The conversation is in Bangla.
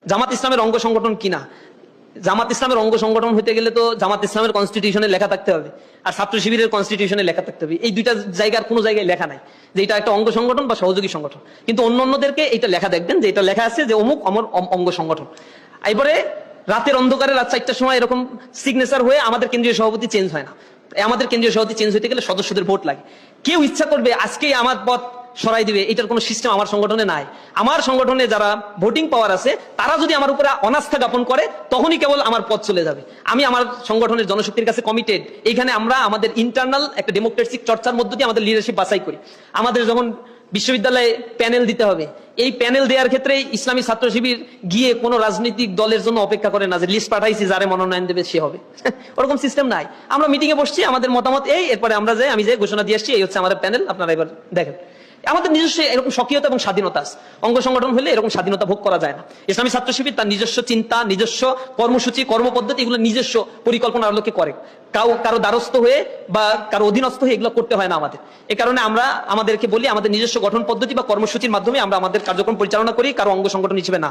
জামাত ইসলামের অঙ্গ সংগঠন কিনা। জামাত ইসলামের অঙ্গ সংগঠন হতে গেলে তো জামাত ইসলামের কনস্টিটিউশনে লেখা থাকতে হবে, আর ছাত্র শিবিরের কনস্টিটিউশনে লেখা থাকতে হবে। এই দুইটা জায়গার কোনো জায়গায় লেখা নাই যে এটা একটা অঙ্গ সংগঠন বা সহযোগী সংগঠন। কিন্তু অন্যদেরকে এটা লেখা দেখবেন যে এটা লেখা আছে যে অমুক অমর অঙ্গ সংগঠন। এবারে রাতের অন্ধকারে রাত 4টার সময় এরকম সিগনেচার হয়ে আমাদের কেন্দ্রীয় সভাপতি চেঞ্জ হয় না। আমাদের কেন্দ্রীয় সভাপতি চেঞ্জ হতে গেলে সদস্যদের ভোট লাগে। কেউ ইচ্ছা করবে আজকেই আমার পদ সরাই দিবে, এটার কোনো সিস্টেম আমার সংগঠনে নাই। আমার সংগঠনে যারা ভোটিং পাওয়ার আছে তারা যদি আমার উপরে অনাস্থা জ্ঞাপন করে তখনই কেবল আমার পদ চলে যাবে। আমি আমার সংগঠনের জনশক্তির কাছে কমিটেড। এখানে আমরা আমাদের ইন্টারনাল একটা ডেমোক্রেটিক চর্চার মধ্য দিয়ে আমাদের লিডারশিপ বাছাই করি। আমাদের যখন বিশ্ববিদ্যালয়ে প্যানেল দিতে হবে, এই প্যানেল দেওয়ার ক্ষেত্রে ইসলামী ছাত্র শিবির গিয়ে কোনো রাজনৈতিক দলের জন্য অপেক্ষা করে না যে লিস্ট পাঠাইছি যারে মনোনয়ন দেবে সে হবে। ওরকম সিস্টেম নাই। আমরা মিটিং এ বসছি, আমাদের মতামত এই, এরপরে আমরা যাই, আমি যে ঘোষণা দিয়ে আসছি এই হচ্ছে আমাদের প্যানেল, আপনারা এবার দেখেন। আমাদের নিজস্ব এরকম সক্রিয়তা এবং স্বাধীনতা আছে। অঙ্গ সংগঠন হলে এরকম স্বাধীনতা ভোগ করা যায় না। ইসলামী ছাত্র শিবির তার নিজস্ব চিন্তা, নিজস্ব কর্মসূচি, কর্মপদ্ধতি এগুলো নিজস্ব পরিকল্পনার আলোকে করে। কারো দ্বারস্থ হয়ে বা কারো অধীনস্থ হয়ে এগুলো করতে হয় না আমাদের। এই কারণে আমরা আমাদেরকে বলি আমাদের নিজস্ব গঠন পদ্ধতি বা কর্মসূচির মাধ্যমে আমরা আমাদের কার্যক্রম পরিচালনা করি, কারো অঙ্গ সংগঠন হিসেবে না।